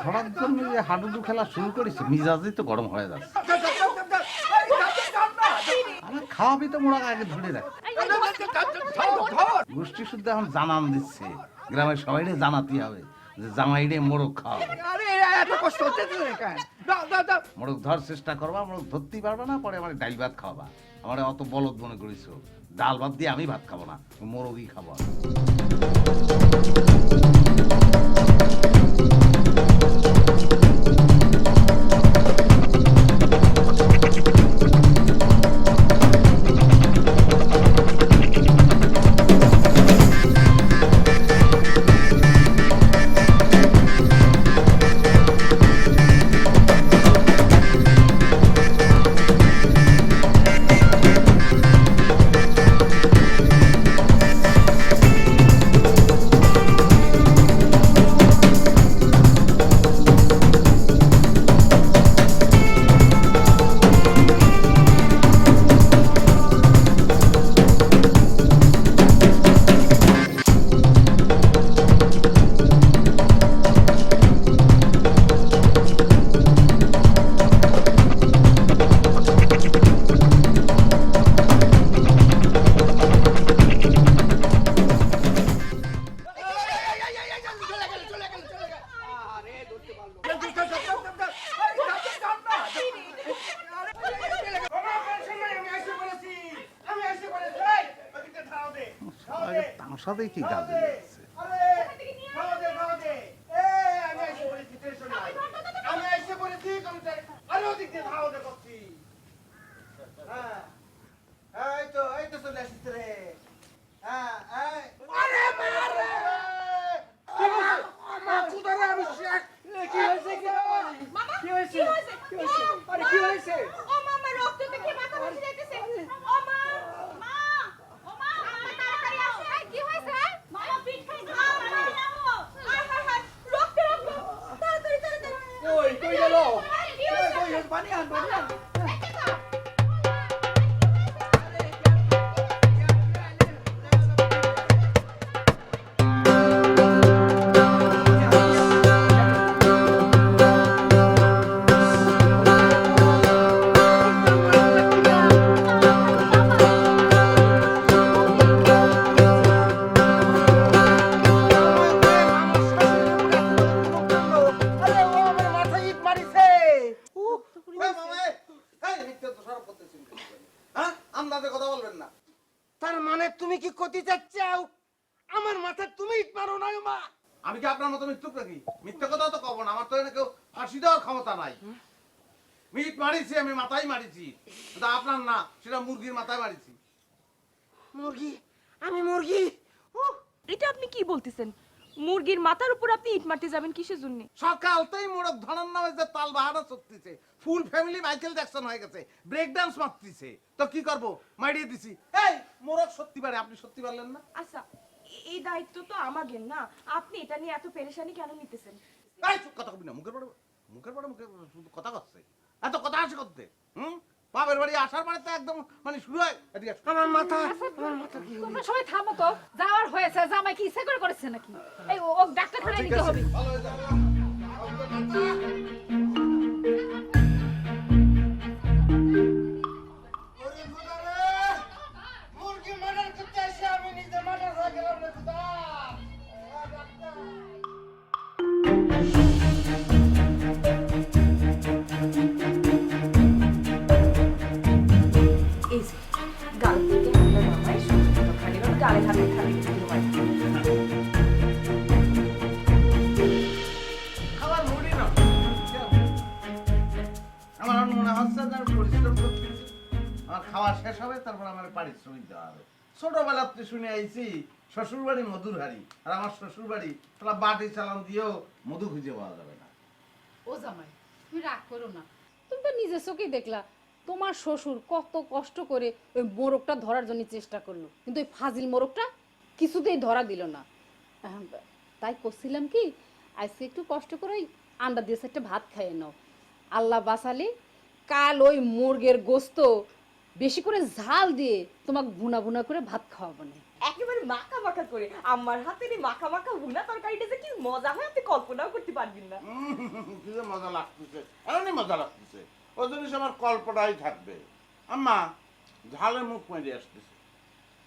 ধরার জন্য যে হাডুডু খেলা শুরু করেছে, মিজাজই তো গরম হয়ে যাচ্ছে। আমার খাওয়াবি তো মোড়া আগে ধরে রাখ। গোষ্ঠী শুদ্ধ এখন জানান দিচ্ছে, গ্রামের সবাই জানাতে হবে যে জামাইরে মোড়ক খাওয়াবে। মোড়ক ধর চেষ্টা করবা, মোড়ক ধরতেই পারবা না, পরে আমার ডাল ভাত খাওয়াবা। আমার অত বলদ মনে করিস, ডাল ভাত দিয়ে আমি ভাত খাবো না, মোরগই খাবো। তামসাতেই কি গাল দিচ্ছে। তার মানে তুমি কি করতে চাচ্ছাও আমার মাথা তুমি মারো না মা? আমি কি আপনার মতো মৃত্যু নাকি? মিথ্যে কথা তো কব না, আমার তো কেউ ফাঁসি দেওয়ার ক্ষমতা নাই। মিট মারিছি, আমি মাথায় মারিছি, কিন্তু আপনার না, সেটা মুরগির মাথায় মারিছি। মুরগি? আমি মুরগি? এটা আপনি কি বলতেছেন? মুরগির মাথার উপর আপনি ইট মারতে যাবেন কিসের জন্য? সকালতেই মোড়ক ধরার নামে যে তাল বাহানা চলতেছে, ফুল ফ্যামিলি মাইকেল জ্যাকসন হয়ে গেছে, ব্রেক ডান্স মারতেছে, তো কি করব? মারিয়ে দিছি। এই মোড়ক সত্যি পারে, আপনি সত্যি পারলেন না? আচ্ছা, এই দায়িত্ব তো আমাদের না, আপনি এটা নিয়ে এত পেরেশানি কেন নিতেছেন? এই চুপ, কথা কবি না, মুখের পরে কথা করছে, এত কথা আসে করতে। বাপের বাড়ি আসার পরে তো একদম মানে শুরু হয়। আমার মাথা কি হলো? তোমরা সবাই থামো তো, যাওয়ার হয়েছে, জামাই কি ইচ্ছা করে করেছে নাকি? এই ও ডাক্তারখানায় নিতে হবে। ভালো হয়ে যাবে। মুরগি মার্ডার করতে এসে আমি নিজে মার্ডার হয়ে গেলাম রে খুদা। এই যে গাল থেকে আমরা জামাই সুন্দর খালি গালে হাতে খালি খাবার মুড়ি না, আমার মনে হচ্ছে যে আমি পরিশ্রম করতেছি, আমার খাওয়া শেষ হবে, তারপর আমার পারিশ্রমিক দেওয়া হবে। ছোটবেলাতে শুনে আইছি শ্বশুর বাড়ি মধুর হাড়ি, আর আমার শ্বশুর বাড়ি তাহলে বাটি চালান দিয়েও মধু খুঁজে পাওয়া যাবে না। ও জামাই, তুমি রাগ করো না, তুমি তো নিজের চোখেই দেখলা তোমার শ্বশুর কত কষ্ট করে ওই মোরগটা ধরার জন্য চেষ্টা করলো, কিন্তু ওই ফাজিল মোরগটা কিছুতেই ধরা দিল না। তাই করছিলাম কি, আজকে একটু কষ্ট করে ওই আন্ডা দিয়ে একটা ভাত খাইয়ে নাও, আল্লাহ বাঁচালে কাল ওই মুরগের গোস্ত বেশি করে ঝাল দিয়ে তোমাকে ভুনা ভুনা করে ভাত খাওয়াবো না। একেবারে মাখা মাখা করে আমার হাতের এই মাখা মাখা ভুনা তরকারিটা যে কি মজা হয় আপনি কল্পনাও করতে পারবেন না। কি যে মজা লাগতেছে, এমনই মজা লাগতেছে। ওই জিনিস আমার কল্পনাই থাকবে। আম্মা ঝালে মুখ মেরে আসতেছে,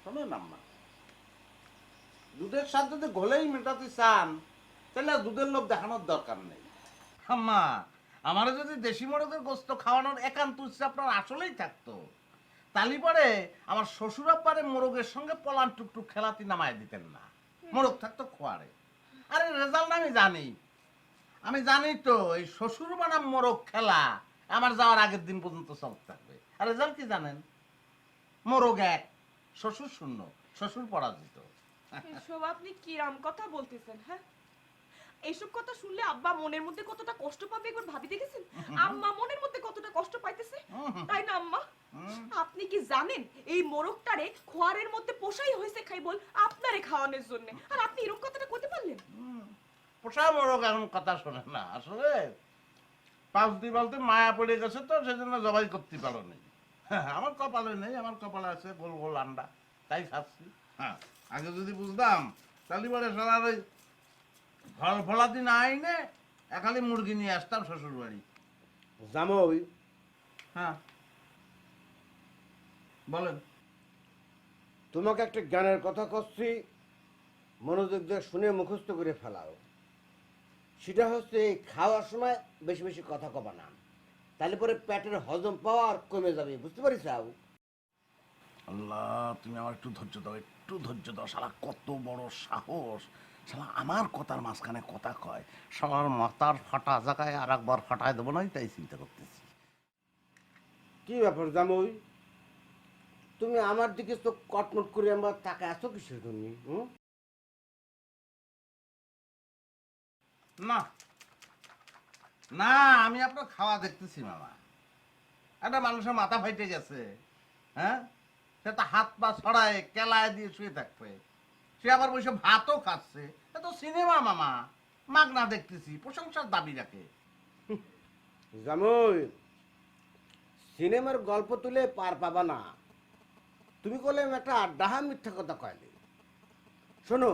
শোনেন আম্মা, দুধের সাথে যদি ঘোলেই মেটাতে চান তাহলে আর দুধের লোভ দেখানোর দরকার নেই। আম্মা আমার যদি দেশি মোরগের গোস্ত খাওয়ানোর একান্ত ইচ্ছে আপনার আসলেই থাকতো, তালি পরে আমার শ্বশুর আব্বারে মোরগের সঙ্গে পলান টুকটুক খেলাতি নামায় দিতেন না, মোরগ থাকতো খোয়ারে। আরে রেজাল্ট আমি জানি তো এই শ্বশুর বানাম মোরগ খেলা আমার যাওয়ার আগের দিন পর্যন্ত চলতে থাকবে। আর রেজাল্ট কি জানেন? মোরগ 1, শ্বশুর 0, শ্বশুর পরাজিত। এসব আপনি কিরাম কথা বলতেছেন? হ্যাঁ, এইসব কথা শুনলে আব্বা মনের মধ্যে কতটা কষ্ট পাবে একবার ভাবি দেখেছেন? আম্মা মনের মধ্যে কতটা কষ্ট পাইতেছে, তাই না আম্মা? আপনি কি জানেন এই মোরগটারে খোয়ারের মধ্যে পোষাই হয়েছে খাই বল আপনারে খাওয়ানোর জন্য, আর আপনি এরকম কথাটা করতে পারলেন? পোষা মোরগ এখন কথা শোনে না, আসলে 5 দিন বলতে মায়া পড়ে গেছে তো সেজন্য জবাই করতে পারো নি। আমার কপালে নেই, আমার কপালে আছে গোল গোল আন্ডা, তাই খাচ্ছি। হ্যাঁ, আগে যদি বুঝতাম তাহলে বলে সারা ওই ফল ফলাতি না আইনে একালি মুরগি নিয়ে আসতাম শ্বশুর বাড়ি। জামাই, হ্যাঁ বলেন। তোমাকে একটা জ্ঞানের কথা করছি, মনোযোগ দিয়ে শুনে মুখস্থ করে ফেলাও। সেটা হচ্ছে এই খাওয়ার সময় বেশি বেশি কথা কবা না, তাহলে পরে পেটের হজম পাওয়ার কমে যাবে, বুঝতে পারিস? আল্লাহ তুমি আমার একটু ধৈর্য দাও, একটু ধৈর্য দাও। শালা কত বড় সাহস, শালা আমার কথার মাঝখানে কথা কয়। শালার মাথার ফাটা জায়গায় আর একবার ফাটায় দেবো না, তাই চিন্তা করতেছি। কি ব্যাপার জামাই, তুমি আমার দিকে তো কটমট করে আমার টাকা আছো কিসের জন্য? না না, আমি আপনার খাওয়া দেখতেছি মামা। একটা মানুষের মাথা ফাইটে গেছে, হ্যাঁ, সে তো হাত পা ছড়ায় কেলায় দিয়ে শুয়ে থাকবে, সে আবার বসে ভাতও খাচ্ছে। এ তো সিনেমা মামা, মাগনা দেখতেছি, প্রশংসার দাবি রাখে। জামাই, সিনেমার গল্প তুলে পার পাবা না। তুমি বলে একটা ডাহা মিথ্যা কথা কয়লে। শোনো,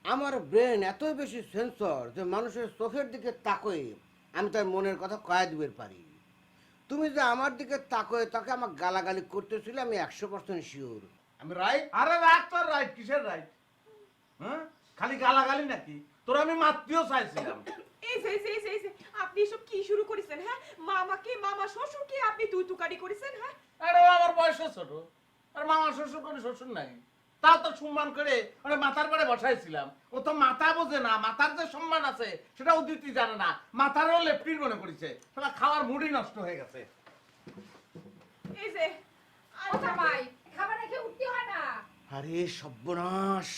আমার ব্রেন এতই বেশি সেন্সর যে মানুষের চোখের দিকে তাকয়ে আমি তার মনের কথা কয়ে দিতে পারি। তুমি যে আমার দিকে তাকয়ে তাকে আমার গালাগালি করতেছিলে, আমি 100% শিওর আমি রাইট। আরে রাখ তোর রাইট, কিসের রাইট? হ্যাঁ, খালি গালাগালি নাকি? তোর আমি মাতৃও চাইছিলাম। এই যে আপনি এসব কি শুরু করেছেন? হ্যাঁ, মামাকে মামা শ্বশুরকে আপনি তুই তুকারি করেছেন? হ্যাঁ, আরে আমার বয়সও ছোট, আর মামা শ্বশুর কোনো শ্বশুর নাই, তাও তো সম্মান করে ওরা মাথার পরে বসাইছিলাম। ও তো মাথা বোঝে না, মাথার যে সম্মান আছে সেটা উদিতি জানে না, মাথারও লেফটিন মনে করেছে। সেটা খাওয়ার মুডই নষ্ট হয়ে গেছে। এই যে ভাই খাবার রেখে উঠতে হয় না। আরে সর্বনাশ,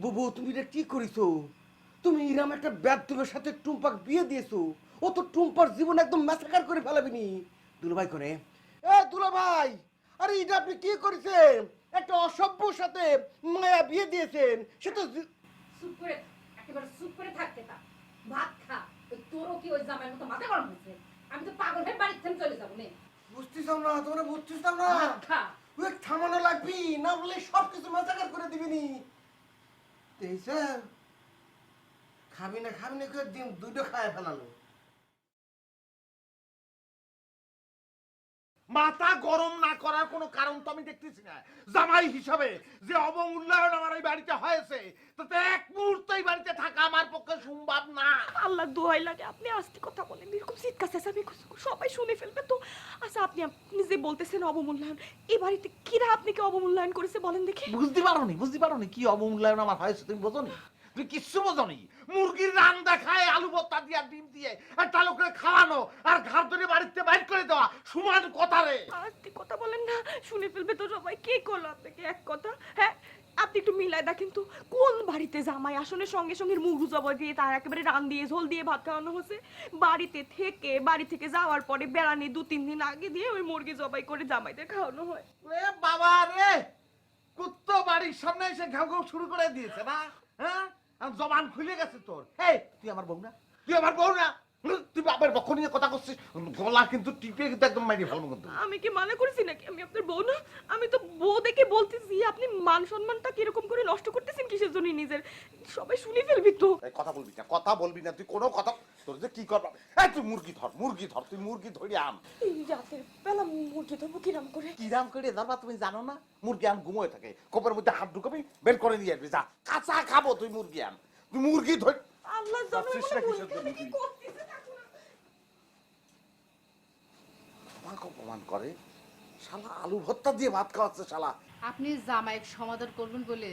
বুবু তুমি এটা কি করেছো? তুমি ইরাম একটা ব্যর্থের সাথে টুম্পাক বিয়ে দিয়েছো। ও তো টুম্পার জীবন একদম ম্যাসাকার করে ফেলাবিনি। দুলাভাই করে, এ দুলাভাই, আরে এটা আপনি কি করেছেন? একটা অসভ্যর সাথে মায়া বিয়ে দিয়েছেন। সে তো চুপ করে, একেবারে চুপ করে থাকতে তা ভাত খা। ওই তোরও কি ওই জামাইয়ের মতো মাথা গরম হচ্ছে? আমি তো পাগল হয়ে বাড়ির থেকে চলে যাবো নে। বুঝতেছাও না, তোমরা বুঝতেছাও না। ভাত খা। ওই থামানো লাগবি, না বলে সব কিছু ম্যাসাকার করে দিবিনি। খাবি না করে দিন দুটো খায় ফেলালো। মাথা গরম না করার কোনো কারণ তো আমি দেখতেছি না। জামাই হিসাবে যে অবমূল্যায়ন আমার এই বাড়িতে হয়েছে, তাতে এক মুহূর্ত এই বাড়িতে থাকা আমার পক্ষে সম্ভব না। আল্লাহ দোহাই লাগে আপনি আস্তে কথা বলেন, এরকম চিৎকার চেঁচামেচি সবাই শুনে ফেলবে তো। আচ্ছা, আপনি যে বলতেছেন অবমূল্যায়ন, এই বাড়িতে কিরা আপনাকে অবমূল্যায়ন করেছে বলেন দেখি? বুঝতে পারোনি কি অবমূল্যায়ন আমার হয়েছে, তুমি বোঝনি? তুমি কিচ্ছু বোঝনি। মুরগির রান দেখায়, আলু ভর্তা দিয়ে, ডিম দিয়ে একটা লোকের খাওয়ানো, আর ঘর ধরে বাড়িতে বাইর করে দেওয়া সমান কথা রে। আস্তে কথা বলেন না, শুনে ফেলবে তো সবাই। কে করলো আপনাকে এক কথা? হ্যাঁ, আপনি একটু মিলাই দেখেন তো, কোন বাড়িতে জামাই আসনের সঙ্গে সঙ্গে মুরগু জবাই দিয়ে তার একেবারে রান দিয়ে ঝোল দিয়ে ভাত খাওয়ানো হচ্ছে? বাড়ি থেকে যাওয়ার পরে বেড়ানি 2-3 দিন আগে দিয়ে ওই মুরগি জবাই করে জামাইদের খাওয়ানো হয়। রে বাবা রে, কুত্তো বাড়ির সামনে এসে ঘাউ ঘাউ শুরু করে দিয়েছে না? হ্যাঁ, আর জবান খুলে গেছে তোর। এই তুই আমার বউ না? তুই বাবার পক্ষ নিয়ে কথা করছিস, গলা কিন্তু টিপে কিন্তু একদম মাইরে ফোন কিন্তু। আমি কি মানা করেছি নাকি আমি আপনার বউ না? আমি তো বউ দেখে বলতেছি, আপনি মান সম্মানটা কিরকম করে নষ্ট করতেছেন কিসের জন্য নিজের? সবাই শুনে ফেলবি তো। এই কথা বলবি না, কথা বলবি না তুই, কোনো কথা। তোর যে কি করবা, এই তুই মুরগি ধর, মুরগি ধর, তুই মুরগি ধরে আন। এই রাতের বেলা মুরগি ধরবো কিরাম করে? কিরাম করে ধরবা তুমি জানো না? মুরগি আন ঘুমোয় থাকে, কোপের মধ্যে হাত ঢুকাবি, বের করে নিয়ে আসবি, যা কাঁচা খাবো। তুই মুরগি আন, তুই মুরগি ধর। আল্লাহ ভাবছিস না কিসের জন্য জানে কি তুই? করতেছে এখন। আমাকে অপমান করে, শালা আলু ভর্তা দিয়ে ভাত খাওয়াচ্ছে শালা। আপনি জামাইয়ের সমাদর করবেন বলে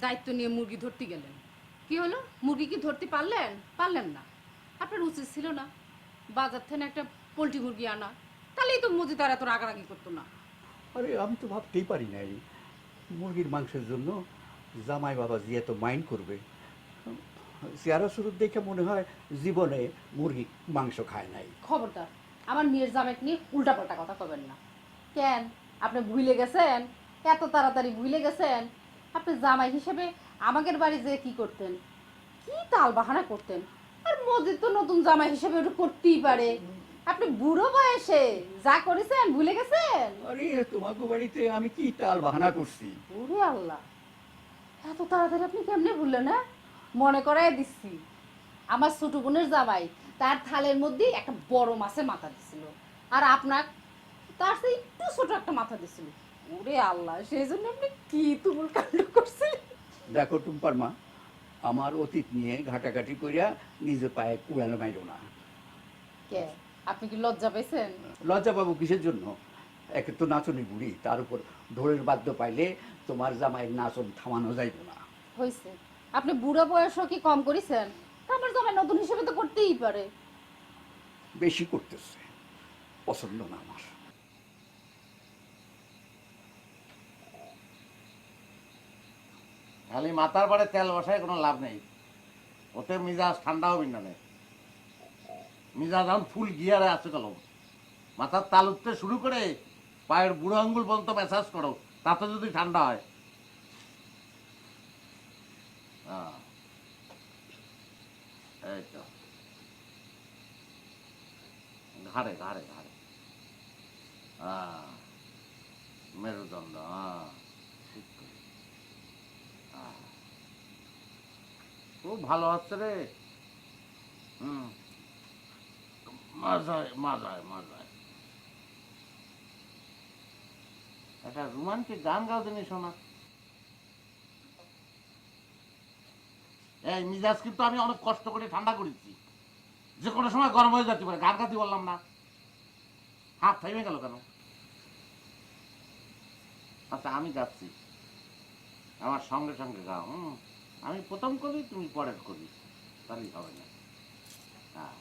দায়িত্ব নিয়ে মুরগি ধরতে গেলেন, কি হলো? মুরগি কি ধরতে পারলেন? পারলেন না। আপনার উচিত ছিল না বাজার থেকে একটা পোলট্রি মুরগি আনা, তাহলেই তো মজিদার এত রাগারাগি করতো না। আরে আমি তো ভাবতেই পারি নাই মুরগির মাংসের জন্য জামাই বাবাজি এত মাইন্ড করবে। চেহারা শুরু দেখে মনে হয় জীবনে মুরগি মাংস খায় নাই। খবরদার আমার মেয়ের জামাইকে নিয়ে উল্টাপাল্টা কথা কবেন না। কেন আপনি ভুলে গেছেন? এত তাড়াতাড়ি ভুলে গেছেন? আপনি জামাই হিসেবে আমাদের বাড়ি যেয়ে কি করতেন, কি তাল বাহানা করতেন? আর মজিদ তো নতুন জামাই হিসেবে ওটা করতেই পারে। আপনি বুড়ো বয়সে যা করেছেন ভুলে গেছেন? আরে তোমাকে বাড়িতে আমি কি তাল বাহানা করছি? ওরে আল্লাহ, এত তাড়াতাড়ি আপনি কেমনে ভুললেন? না মনে করাই দিচ্ছি, আমার ছোট বোনের জামাই তার থালের মধ্যে একটা বড় মাছের মাথা দিছিল, আর আপনার তার সেই একটু ছোট একটা মাথা দিছিল। ওরে আল্লাহ, সেই জন্য আপনি কি তুমুল কাণ্ড করছিলেন। দেখো টুম্পার মা, আমার অতীত নিয়ে ঘাটাঘাটি করিয়া নিজে পায়ে কুড়ানো মাইরো না। কে আপনি কি লজ্জা পেয়েছেন? লজ্জা পাবো কিসের জন্য? একে তো নাচনি বুড়ি, তার উপর ঢোলের বাদ্য পাইলে তোমার জামাইয়ের নাচন থামানো যাইব না। হয়েছে, আপনি বুড়ো বয়সও কি কম করেছেন? তা আমার জামাই নতুন হিসেবে তো করতেই পারে। বেশি করতেছে, পছন্দ না আমার। খালি মাথার পরে তেল বসায় কোনো লাভ নেই, ওতে মিজাজ ঠান্ডা হবে না। মিজাজ এখন ফুল গিয়ারে আছে কলম। মাথার তাল উঠতে শুরু করে পায়ের বুড়ো আঙ্গুল পর্যন্ত ম্যাসাজ করো, তাতে যদি ঠান্ডা হয়। এই তো ঘাড়ে ঘাড়ে ঘাড়ে, মেরুদণ্ড, ঠিক করে। খুব ভালো হচ্ছে রে। মাজায় মাজায় মাজায় একটা রোমান্টিক গান গাও দিনি শোনা। এই মিজাজ কিন্তু আমি অনেক কষ্ট করে ঠান্ডা করেছি, যে কোনো সময় গরম হয়ে যেতে পারে। গান গাতে বললাম না, হাত থেমে গেল কেন? আচ্ছা আমি যাচ্ছি, আমার সঙ্গে সঙ্গে গাও। আমি প্রথম করি, তুমি পরের করি, তাহলেই হবে না। হ্যাঁ,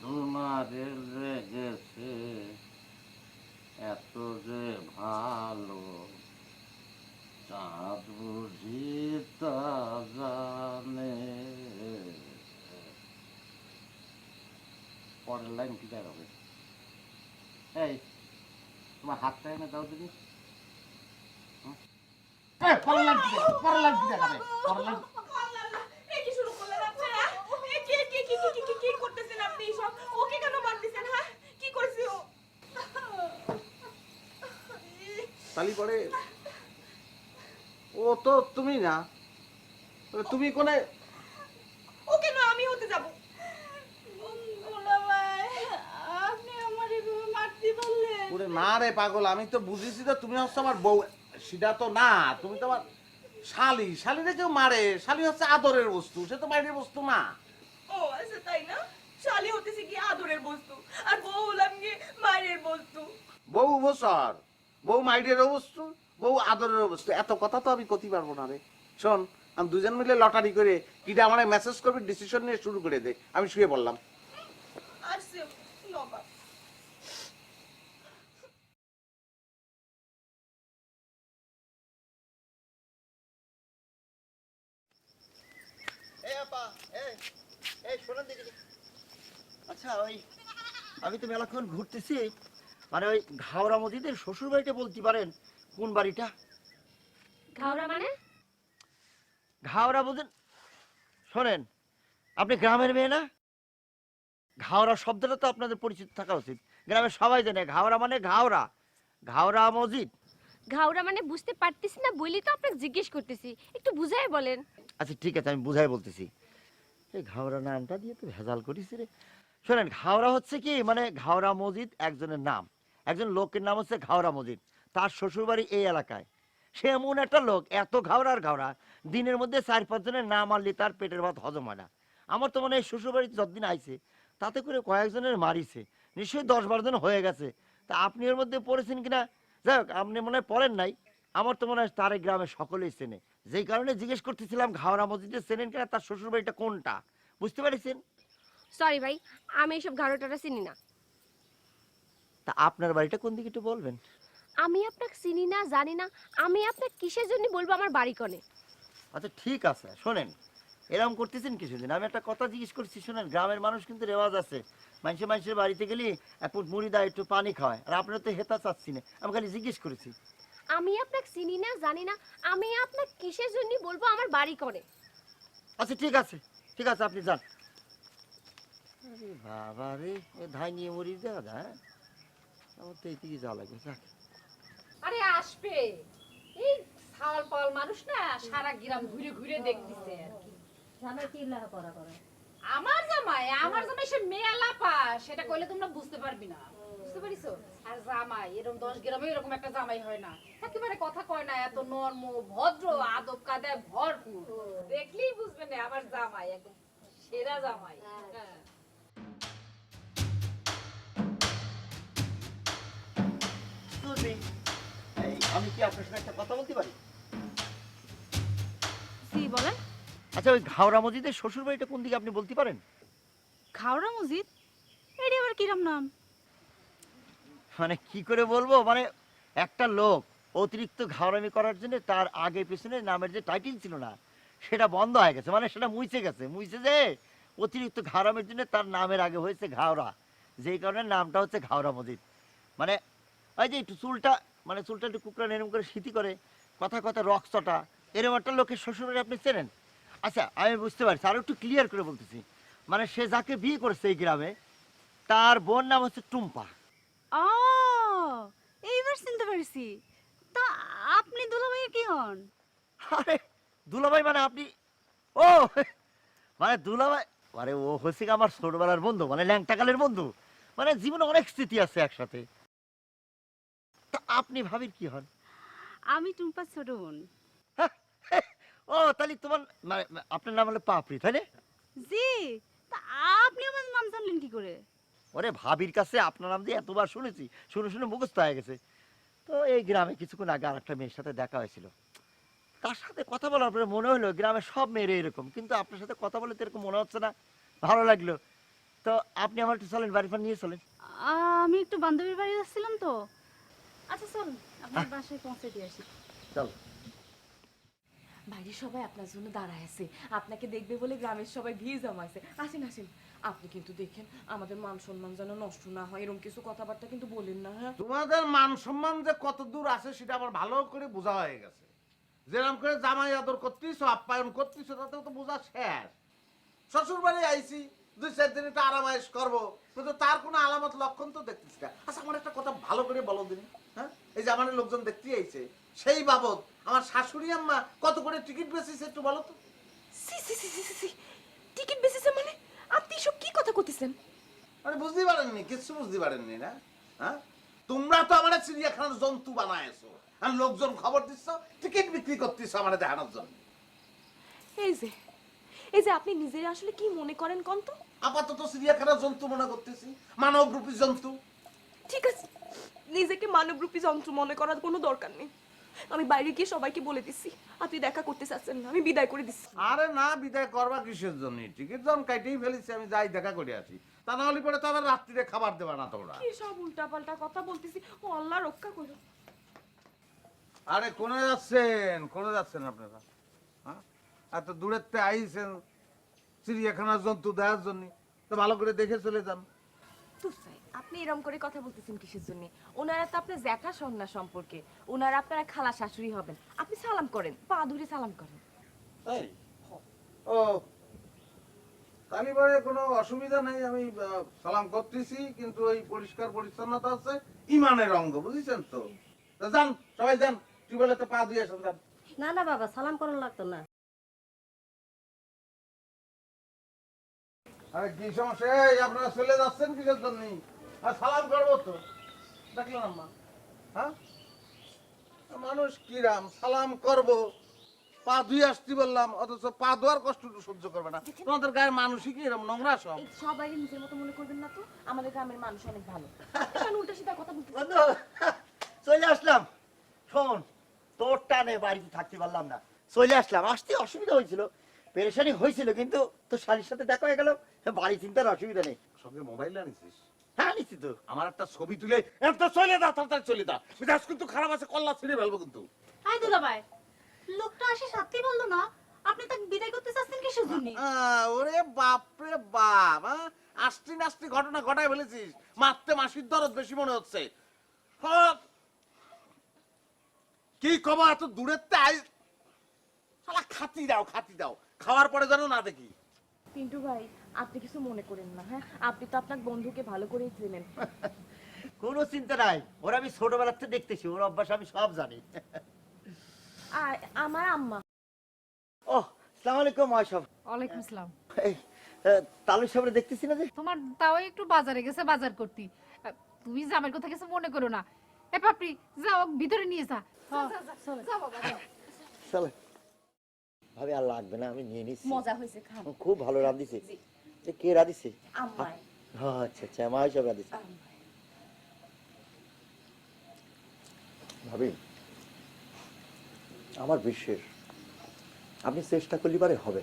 তোমার লেগেছে এত যে ভালো, চাঁদ বুঝি তা জানে। পরের লাইন কি দেখাবে? এই তোমার হাতটা এনে দাও দিদি। পরের লাইন কি দেখাবে? পরের লাইন কি দেখাবে? পরের লাইন এ কি শুরু করলেন আপনারা? এ কি করতেছেন আপনি সব? ওকে কেন মারতেছেন? হ্যাঁ, কি করেছে ও? তালি পরে ও তো তুমি না, তুমি কোনে? ও কেন আমি হতে যাব? আপনি আমার এভাবে মারতে বললেন? ওরে না রে পাগল, আমি তো বুঝেছি তো তুমি হচ্ছে আমার বউ। সেটা তো না, তুমি তো আমার শালি। শালিরে কেউ মারে? শালি হচ্ছে আদরের বস্তু, সে তো বাইরের বস্তু না। ও আচ্ছা, তাই না? শালি হতেছে কি আদরের বস্তু, আর বউ হলাম গিয়ে মায়ের বস্তু। বউ বছর, বউ মাইরের বস্তু, বউ আদরের বস্তু। এত কথা তো আমি করতে পারবো না রে। শোন, আমি দুজন মিলে লটারি করে কিটা আমার মেসেজ করবি, ডিসিশন নিয়ে শুরু করে দে। আমি শুয়ে বললাম। আসছে নবাব। আচ্ছা, ওই আমি তো মেলাক্ষণ ঘুরতেছি, মানে ওই ঘাওড়া মজিদের শ্বশুর বাড়িটা বলতে পারেন কোন বাড়িটা? ঘাওড়া মানে? ঘাওড়া বুঝেন? শোনেন, আপনি গ্রামের মেয়ে না? ঘাওড়া শব্দটা তো আপনাদের পরিচিত থাকা উচিত। গ্রামের সবাই জানে ঘাওড়া মানে ঘাওড়া, ঘাওড়া মসজিদ। ঘাওড়া মানে বুঝতে পারতেছি না বলি তো আপনাকে জিজ্ঞেস করতেছি, একটু বুঝাই বলেন। আচ্ছা ঠিক আছে, আমি বুঝাই বলতেছি। এই ঘাওড়া নামটা দিয়ে তো ভেজাল করিস রে। শোনেন, ঘাওড়া হচ্ছে কি মানে ঘাওড়া মসজিদ একজনের নাম, একজন লোকের নাম হচ্ছে ঘাওড়া মসজিদ। তার শ্বশুরবাড়ি এই এলাকায়। সে এমন একটা লোক, এত ঘাওড়ার ঘাওড়া, দিনের মধ্যে 4-5 জনের নাম আনলে তার পেটের ভাত হজম হয় না। আমার তো মনে হয় শ্বশুরবাড়িতে যতদিন আইছে তাতে করে কয়েকজনের মারিছে, নিশ্চয়ই 10-12 জন হয়ে গেছে। তা আপনি এর মধ্যে পড়েছেন কিনা যাই হোক, আপনি মনে হয় পড়েন নাই। আমার তো মনে হয় তার এই গ্রামের সকলেই চেনে, যেই কারণে জিজ্ঞেস করতেছিলাম ঘাওড়া মসজিদে চেনেন কিনা, তার শ্বশুরবাড়িটা কোনটা, বুঝতে পেরেছেন? সরি ভাই, আমি এইসব ঘাড়োটাটা চিনি না। তা আপনার বাড়িটা কোন দিকে একটু বলবেন? আমি আপনাকে চিনি না, জানি না। আমি আপনাকে কিসের জন্য বলবো আমার বাড়ি কনে? আচ্ছা ঠিক আছে, শোনেন, এরকম করতেছেন কিছুদিন। আমি একটা কথা জিজ্ঞেস করছি, শোনেন, গ্রামের মানুষ কিন্তু রেওয়াজ আছে, মানুষের বাড়িতে গেলে এক ফুট মুড়ি দেয়, একটু পানি খাওয়ায়, আর আপনারা তো হেতা চাচ্ছি না, আমি খালি জিজ্ঞেস করেছি। আমি আপনাকে চিনি না, জানি না। আমি আপনাকে কিসের জন্য বলবো আমার বাড়ি কনে? আচ্ছা ঠিক আছে, ঠিক আছে, আপনি যান। আরে বাবা রে, এ ধাই নিয়ে মুড়ি দেওয়া যায়, হ্যাঁ? আমার তো এইদিকে যাওয়া লাগবে, যাক। আরে আসবে, এই সাল পাল মানুষ না, সারা গ্রাম ঘুরে ঘুরে দেখতেছে আর কি। জামাই কি লেখাপড়া করে? আমার জামাই সে মেয়ে লাপা, সেটা কইলে তোমরা বুঝতে পারবি না, বুঝতে পারিছো? আর জামাই এরকম 10 গ্রামে এরকম একটা জামাই হয় না, একেবারে কথা কয় না, এত নরম ভদ্র, আদব কায়দায় ভরপুর, দেখলেই বুঝবে না আমার জামাই একদম সেরা জামাই। হ্যাঁ। Excuse me, এই, আমি কি আপনার সাথে একটা কথা বলতে পারি? জি বলেন। আচ্ছা, ওই ঘাওড়া মসজিদের শ্বশুর বাড়িটা কোন দিকে আপনি বলতে পারেন? ঘাওড়া মসজিদ? এটি আবার কিরম নাম? মানে কি করে বলবো, মানে একটা লোক অতিরিক্ত ঘাওড়ামি করার জন্য তার আগে পিছনে নামের যে টাইটেল ছিল না, সেটা বন্ধ হয়ে গেছে, মানে সেটা মুইছে গেছে, মুইছে যে অতিরিক্ত ঘাওড়ামির জন্য তার নামের আগে হয়েছে ঘাওড়া, যেই কারণে নামটা হচ্ছে ঘাওড়া মসজিদ। মানে ওই যে একটু চুলটা, মানে চুলটা একটু কুকড়া এরম করে স্মৃতি করে, কথা কথা রক্সটা, এরকম একটা লোকের শ্বশুরবাড়ি আপনি চেনেন? আচ্ছা আমি বুঝতে পারছি, আরো একটু ক্লিয়ার করে বলতেছি, মানে সে যাকে বিয়ে করেছে এই গ্রামে, তার বোন নাম হচ্ছে টুম্পা। ও, এইবার চিনতে পারছি। তা আপনি দুলাভাইয়ের কি হন? আরে দুলাভাই মানে আপনি, ও মানে দুলাভাই মানে ও হচ্ছে কি আমার ছোটবেলার বন্ধু, মানে ল্যাংটাকালের বন্ধু, মানে জীবনে অনেক স্মৃতি আছে একসাথে। তা আপনি ভাবির কি হন? আমি টুম্পার ছোট বোন। ও তাহলে তোমার মানে আপনার নাম হলো পাপড়ি, তাই না? জি। তা আপনি আমার নাম জানলেন কি করে? ওরে ভাবির কাছে আপনার নাম দিয়ে এতবার শুনেছি, শুনে শুনে মুখস্থ হয়ে গেছে। তো এই গ্রামে কিছুক্ষণ আগে আর একটা মেয়ের সাথে দেখা হয়েছিল, তার সাথে কথা বলার পরে মনে হলো গ্রামের সব মেয়েরা এরকম, কিন্তু আপনার সাথে কথা বলে তো এরকম মনে হচ্ছে না, ভালো লাগলো। তো আপনি আমার একটু চলেন, বাড়ি ফার নিয়ে চলেন। আমি একটু বান্ধবীর বাড়ি যাচ্ছিলাম তো। আচ্ছা চল, আপনার বাসায় পৌঁছে দিয়ে আসি। চলো। বাইরে সবাই আপনার জন্য দাঁড়ায় আছে, আপনাকে দেখবে বলে গ্রামের সবাই ভিড় জমাইছে। আসেন আসেন, আপনি কিন্তু দেখেন আমাদের মান সম্মান যেন নষ্ট না হয়, এরকম কিছু কথাবার্তা কিন্তু বলেন না। হ্যাঁ, তোমাদের মান সম্মান যে কত দূর আছে সেটা আমার ভালো করে বোঝা হয়ে গেছে। যেরকম করে জামাই আদর করতেছো, আপ্যায়ন করতেছো, তাতেও তো বোঝা শেষ। শ্বশুর বাড়ি আইছি, 2-4 দিন একটু আরামায়েশ করবো, কিন্তু তার কোনো আলামত লক্ষণ তো দেখতেছি না। আচ্ছা আমার একটা কথা ভালো করে বলো দিন, হ্যাঁ, এই যে আমার লোকজন দেখতে আইছে, সেই বাবদ আমার শাশুড়ি আম্মা কত করে টিকিট বেচেছে একটু বলো তো। সি সি সি সি সি, টিকিট বেচেছে মানে? আপনি সব কি কথা কইতেছেন? মানে বুঝতে পারেননি, কিছু বুঝতে পারেননি না? হ্যাঁ, তোমরা তো আমার চিড়িয়াখানার জন্তু বানায়ছো, আর লোকজন খবর দিচ্ছ, টিকিট বিক্রি করতেছ আমার দেখানোর জন্য। এই যে এই যে আপনি নিজের আসলে কি মনে করেন কোন তো? আপাতত চিড়িয়াখানার জন্তু মনে করতেছি, মানবরূপী জন্তু। ঠিক আছে, নিজেকে মানবরূপী যন্ত্র মনে করার কোনো দরকার নেই। আমি বাইরে গিয়ে সবাইকে বলে দিচ্ছি আপনি দেখা করতে চাচ্ছেন না, আমি বিদায় করে দিচ্ছি। আরে না, বিদায় করবা কিসের জন্য? টিকিট যখন কাটেই ফেলেছি, আমি যাই দেখা করে আসি, তা না হলে পরে তো আবার রাত্রিরে খাবার দেবা না তোমরা। কি সব উল্টাপাল্টা কথা বলতেছি, ও আল্লাহ রক্ষা করো। আরে কোনে যাচ্ছেন, কোনে যাচ্ছেন আপনারা? হ্যাঁ, এত দূরের তে আইছেন চিড়িয়াখানার জন্তু দেখার জন্য, তো ভালো করে দেখে চলে যান। তুসাই, আপনি এরকম করে কথা বলতেছেন কিসের জন্য? ওনারা তো আপনার জ্যাঠা সন্না সম্পর্কে, ওনারা আপনারা খালা শাশুড়ি হবেন। আপনি সালাম করেন, পা ধরে সালাম করেন। এই ও তালিবারে কোনো অসুবিধা নেই, আমি সালাম করতেছি, কিন্তু ওই পরিষ্কার পরিচ্ছন্নতা আছে ইমানের অঙ্গ, বুঝেছেন তো? তা যান, সবাই যান, টিউবওয়েলেতে পা দিয়ে আসেন, যান। না না বাবা, সালাম করানো লাগতো না। আরে কি সমস্যা, এই আপনারা চলে যাচ্ছেন কিসের জন্য? আর সালাম করবো তো, দেখলেন আম্মা? হ্যাঁ, মানুষ কিরাম সালাম করব, পা ধুয়ে আসতে বললাম, অথচ পা ধোয়ার কষ্টটুকু সহ্য করবে না। তোমাদের গায়ের মানুষই কি এরকম নোংরা সব? এই সবাই নিজের মতো মনে করবেন না তো, আমাদের গ্রামের মানুষ অনেক ভালো। কেন উল্টা সিধা কথা বলতেছেন? বন্ধু, চলে আসলাম। শোন, তোর টানে বাড়িতে থাকতে পারলাম না, চলে আসলাম। আসতে অসুবিধা হয়েছিল, পেরেশানি হয়েছিল, কিন্তু তোর শালির সাথে দেখা হয়ে গেল, বাড়ি চিন্তার অসুবিধা নেই। সঙ্গে মোবাইল আনিছিস? হ্যাঁ, নিশ্চিত তো। আমার একটা ছবি তুলে তো চলে দা, তাড়াতাড়ি চলে দা, মিজাজ কিন্তু খারাপ আছে, কল্লা ছিঁড়ে ফেলবো কিন্তু। হাই দুলা ভাই, লোকটা আসে সত্যি বললো না, আপনি তাকে বিদায় করতে চাচ্ছেন কিসের জন্য? ওরে বাপরে বাপ, আস্তি নাস্তি ঘটনা ঘটায় ফেলেছিস, মারতে মাসির দরদ বেশি মনে হচ্ছে। হ্যাঁ, কি কব, এত দূরের তাই শালা খাতি দাও, খাতি দাও, খাওয়ার পরে যেন না দেখি। পিন্টু ভাই, আপনি কিছু মনে করেন না, হ্যাঁ? আপনি তো আপনার বন্ধুকে ভালো করেই চেনেন। কোনো চিন্তা নাই, ওরা আমি ছোটবেলার থেকে দেখতেছি, ওর অভ্যাস আমি সব জানি। আর আমার আম্মা। ও, আসসালামু আলাইকুম মাশাব। ওয়ালাইকুম আসসালাম। এই তালু সাহেবরে দেখতেছি না যে? তোমার তাও একটু বাজারে গেছে বাজার করতে। তুমি জামাইয়ের কথা কিছু মনে করো না। এ পাপড়ি, যাও ভিতরে নিয়ে যা। চলে ভাবি, আর লাগবে না, আমি নিয়ে নিচ্ছি। মজা হয়েছে, খান। খুব ভালো রাঁধিছে। কে রাঁধিছে? আম্মাই। আচ্ছা আচ্ছা, মা হিসাব রাঁধিছে। ভাবি, আমার বিশ্বাস আপনি চেষ্টা করলে পারে হবে।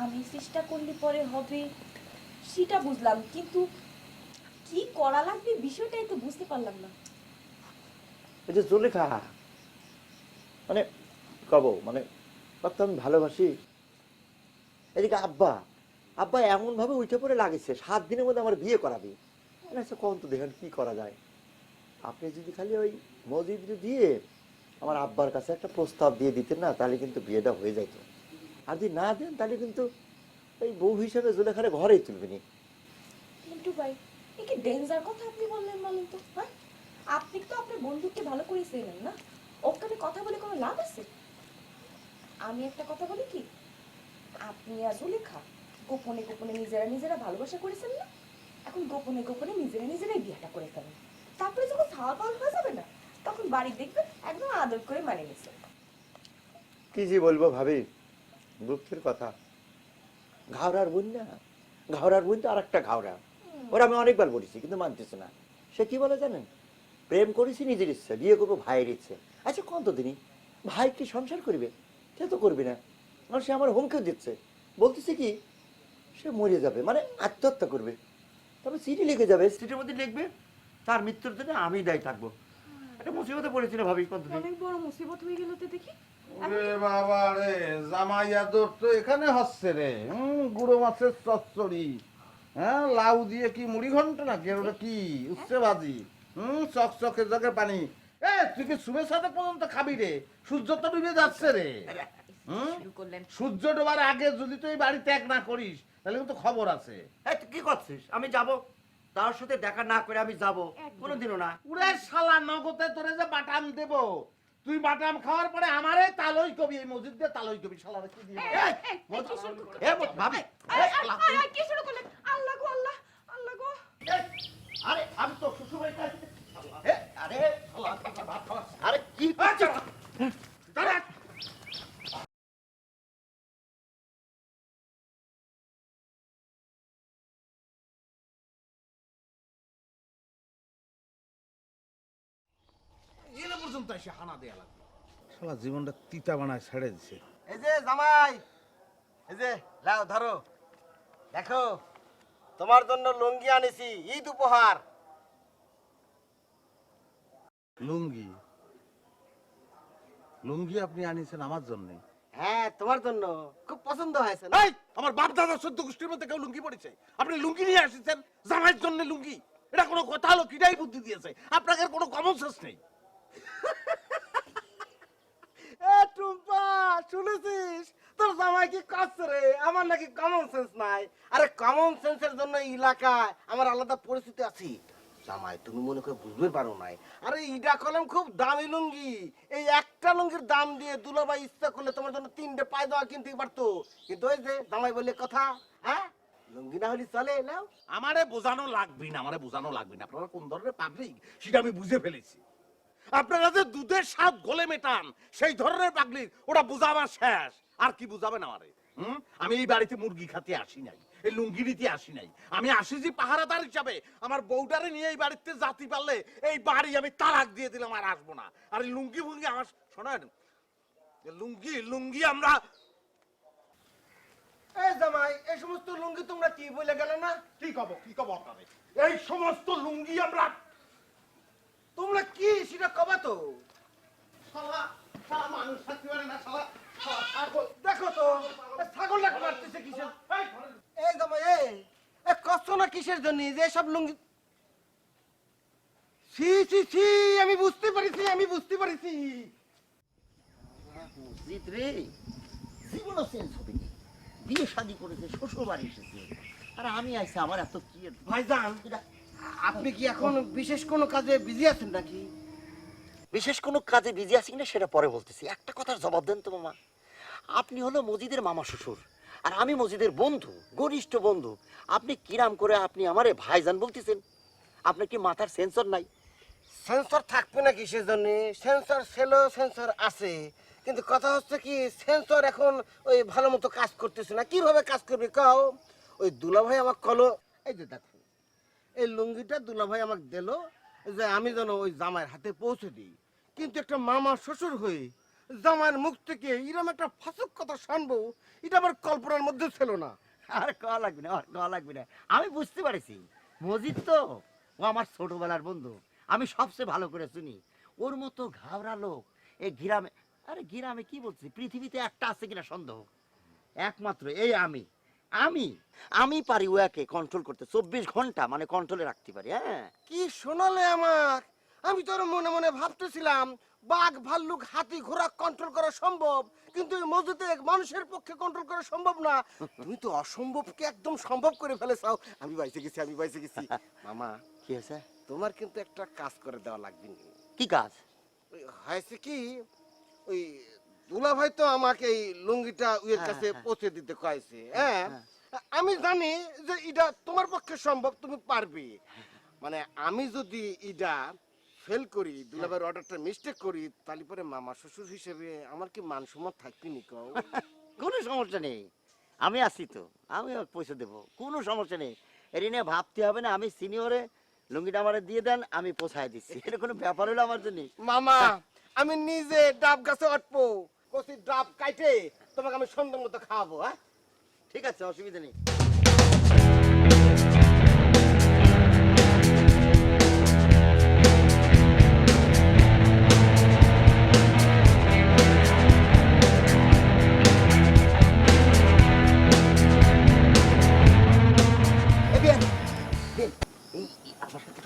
আমি চেষ্টা করলে পরে হবে সেটা বুঝলাম, কিন্তু কি করা লাগবে বিষয়টাই তো বুঝতে পারলাম না। এই যে জুলেখা, মানে কব, মানে তো আমি ভালোবাসি। এদিকে আব্বা আব্বা এমন ভাবে উঠে পড়ে লাগেছে, 7 দিনের মধ্যে আমার বিয়ে করাবি। আচ্ছা, কোন তো দেখেন কি করা যায়। আপনি যদি খালি ওই মসজিদ দিয়ে আমার আব্বার কাছে একটা প্রস্তাব দিয়ে দিতেন না, তাহলে কিন্তু বিয়েটা হয়ে যাইত। আর যদি না দেন, তাহলে কিন্তু এই বউ হিসাবে জুলেখারে ঘরেই তুলবেনি। কিন্তু ভাই, এই কি ডেঞ্জার কথা আপনি বললেন বলেন তো? হ্যাঁ, আপনি তো আপনার বন্ধুকে ভালো করে চেনেন না, ওখানে কথা বলে কোনো লাভ আছে? আমি একটা কথা বলি কি, আপনি আর জুলেখা গোপনে গোপনে নিজেরা নিজেরা ভালোবাসা করেছেন না, এখন গোপনে গোপনে নিজেরা নিজেরাই বিয়েটা করে ফেলেন। তারপরে যখন খাওয়া পাওয়া হয়ে যাবে না, তখন বাড়ি দেখবেন একদম আদর করে মানে নিছে। কি যে বলবো ভাবি, দুঃখের কথা। ঘাওড়ার বোন না, ঘাওড়ার বোন তো আর একটা ঘাওড়া। ওরা আমি অনেকবার বলেছি, কিন্তু মানতেছে না। সে কি বলে জানেন? প্রেম করেছি নিজের ইচ্ছে, বিয়ে করবো ভাইয়ের ইচ্ছে। আচ্ছা, কত দিনই ভাই কি সংসার করবে? সে তো করবে না। আর সে আমার হুমকেও দিচ্ছে, বলতেছে কি সে মরে যাবে, মানে আত্মহত্যা করবে। তবে চিঠি লিখে যাবে, চিঠির মধ্যে লিখবে তার মৃত্যুর জন্য আমি দায়ী থাকবো। একটা মুসিবতে পড়েছি না ভাবি, কত দিন। অনেক বড় মুসিবত হয়ে গেল তো দেখি। রে বাবা রে, জামাই আদর তো এখানে হচ্ছে রে। গুঁড়ো মাছের চচ্চড়ি, হ্যাঁ, লাউ দিয়ে কি মুড়ি ঘন্ট নাকি, আর ওটা কি উচ্ছে ভাজি, চকচকে জগে পানি। তুই কি শুভের সাথে পর্যন্ত খাবি রে? সূর্য তো ডুবে যাচ্ছে রে। শুরু করলেন। সূর্য ডোবার আগে যদি তুই বাড়ি ত্যাগ না করিস, তাহলে কিন্তু খবর আছে। এই তুই কি করছিস? আমি যাব, তার সাথে দেখা না করে আমি যাব কোনোদিনও না। উড়ে শালা, নগদে তোরে যে বাটাম দেব, তুই বাটাম খাওয়ার পরে আমারে তালই কবি, এই মসজিদ দিয়ে তালই কবি। শালারে কি দিয়ে ভাবি, কি শুরু করলেন? আল্লাহ গো আল্লাহ, আল্লাহ গো। আরে আমি তো শ্বশুর বাড়িতে আছি। আরে আরে কি করছিস? দাঁড়া। এলে পর্যন্ত এসে হানা দেয়া লাগবে। শালা জীবনটা তিতা বানায় ছেড়ে দিছে। এই যে জামাই, এই যে লাও ধরো, দেখো তোমার জন্য লুঙ্গি আনেছি, ঈদ উপহার। লুঙ্গি? লুঙ্গি আপনি আনিছেন আমার জন্য? হ্যাঁ, তোমার জন্য খুব পছন্দ হয়েছে। এই, আমার বাপ দাদা 14 গোষ্ঠীর মধ্যে কেউ লুঙ্গি পড়েছে? আপনি লুঙ্গি নিয়ে আসছেন জামাইয়ের জন্য লুঙ্গি? এটা কোনো কথা হলো? কিটাই বুদ্ধি দিয়েছে? আপনাকে কোনো কমন সেন্স নেই। এ টুম্পা, শুনেছিস তোর জামাই জামাই কি করছে রে? আমার নাকি কমন সেন্স নাই? আরে কমন সেন্সের জন্য এই এলাকায় আমার আলাদা পরিস্থিতি আছে। জামাই তুমি মনে করে বুঝতে পারো নাই। আরে ইডা কলম খুব দামি লুঙ্গি, এই একটা লুঙ্গির দাম দিয়ে দুলাভাই ইচ্ছা করলে তোমার জন্য 3টে পায়জামা কিনতে পারতো, কিন্তু ওই যে জামাই বললে কথা, হ্যাঁ লুঙ্গি না হলে চলে নাও। আমারে বোঝানো লাগবে না, আমারে বোঝানো লাগবে না। আপনারা কোন ধরনের পাবলিক সেটা আমি বুঝে ফেলেছি। আপনারা যে দুধের স্বাদ গলে মেটান সেই ধরনের পাবলিক, ওটা বুঝাবার শেষ। আর কি বুঝাবেন আমারে? আমি এই বাড়িতে মুরগি খাতে আসি নাই, এই লুঙ্গি নিতে আসি নাই। আমি আসি যে পাহারাদার হিসাবে। আমার বউটারে নিয়ে এই বাড়িতে জাতি পারলে এই বাড়ি আমি তালাক দিয়ে দিলাম, আর আসবো না। আর এই লুঙ্গি ফুঙ্গি আমার শোনেন, লুঙ্গি লুঙ্গি আমরা এই জামাই এই সমস্ত লুঙ্গি তোমরা কি বলে গেলে না? কি কব আপনারে? এই সমস্ত লুঙ্গি আমরা তোমরা কি সেটা কবা তো। শালা শালা মানুষ থাকতে পারে না, শালা দেখো তো ছাগলটাকে মারতেছে কিসের? এই জামাই এই কষ্ট না কিসের জন্য যে সব লুঙ্গি? ছি ছি ছি, আমি বুঝতে পারিছি, আমি বুঝতে পারিছি। মসজিদ রে, জীবনও চেঞ্জ হবে কি? বিয়ে শাদী করেছে, শ্বশুর বাড়ি এসেছে, আর আমি আইসি, আমার এত কি ভাইজান, আপনি কি এখন বিশেষ কোনো কাজে বিজি আছেন নাকি? বিশেষ কোনো কাজে বিজি আছি কিনা সেটা পরে বলতেছি। একটা কথার জবাব দেন তো মামা, আপনি হলো মজিদের মামা শ্বশুর, আর আমি মজিদের বন্ধু, ঘনিষ্ঠ বন্ধু। আপনি কিরাম করে আপনি আমারে ভাইজান বলতেছেন? আপনার কি মাথার সেন্সর নাই? সেন্সর থাকবে না কিসের জন্য? সেন্সর ছিল, সেন্সর আছে, কিন্তু কথা হচ্ছে কি সেন্সর এখন ওই ভালো মতো কাজ করতেছে না। কিভাবে কাজ করবে কাও? ওই দুলাভাই আমাকে কলো, এই যে দেখো এই লুঙ্গিটা দুলাভাই আমাকে দিল যে আমি যেন ওই জামাইয়ের হাতে পৌঁছে দিই, কিন্তু একটা মামা শ্বশুর হয়ে জামাইয়ের মুখ থেকে এরকম একটা ফাঁসুক কথা শুনবো, এটা আমার কল্পনার মধ্যে ছিল না। আর কওয়া লাগবে না, আর কওয়া লাগবে না, আমি বুঝতে পারছি। মজিদ তো ও আমার ছোটবেলার বন্ধু, আমি সবচেয়ে ভালো করে চিনি। ওর মতো ঘাবড়া লোক এই গ্রামে, আরে গ্রামে কি বলছি, পৃথিবীতে একটা আছে কিনা সন্দেহ, একমাত্র এই আমি আমি আমি পারি ওয়াকে কন্ট্রোল করতে, 24 ঘন্টা মানে কন্ট্রোলে রাখতে পারি। হ্যাঁ, কি শোনালে আমার? আমি তো আরো মনে মনে ভাবতেছিলাম বাঘ ভাল্লুক হাতি ঘোড়া কন্ট্রোল করা সম্ভব, কিন্তু এই মসজিদে মানুষের পক্ষে কন্ট্রোল করা সম্ভব না। তুমি তো অসম্ভবকে একদম সম্ভব করে ফেলেছাও। আমি বাইসে গেছি, আমি বাইসে গেছি। মামা, কি হয়েছে? তোমার কিন্তু একটা কাজ করে দেওয়া লাগবে। কি কাজ? ওই হয়েছে কি, ওই দুলাভাই তো আমাকে এই লুঙ্গিটা ওর কাছে পৌঁছে দিতে কয়েছে। হ্যাঁ, আমি জানি যে এটা তোমার পক্ষে সম্ভব, তুমি পারবে। মানে আমি যদি এটা ফেল করি, দুলাভাইয়ের অর্ডারটা মিস্টেক করি, তাহলে পরে মামা শ্বশুর হিসেবে আমার কি মান সম্মান থাকবে নি কও? কোনো সমস্যা নেই, আমি আছি তো, আমি ওকে পয়সা দেবো, কোনো সমস্যা নেই। এর নিয়ে ভাবতে হবে না। আমি সিনিয়রে লুঙ্গিটা আমারে দিয়ে দেন, আমি পোছায় দিচ্ছি, এটা কোনো ব্যাপার হলো আমার জন্য। মামা আমি নিজে ডাব গাছে উঠবো, কচি ডাব কাইটে তোমাকে আমি সুন্দর মতো খাওয়াবো। হ্যাঁ ঠিক আছে, অসুবিধা নেই।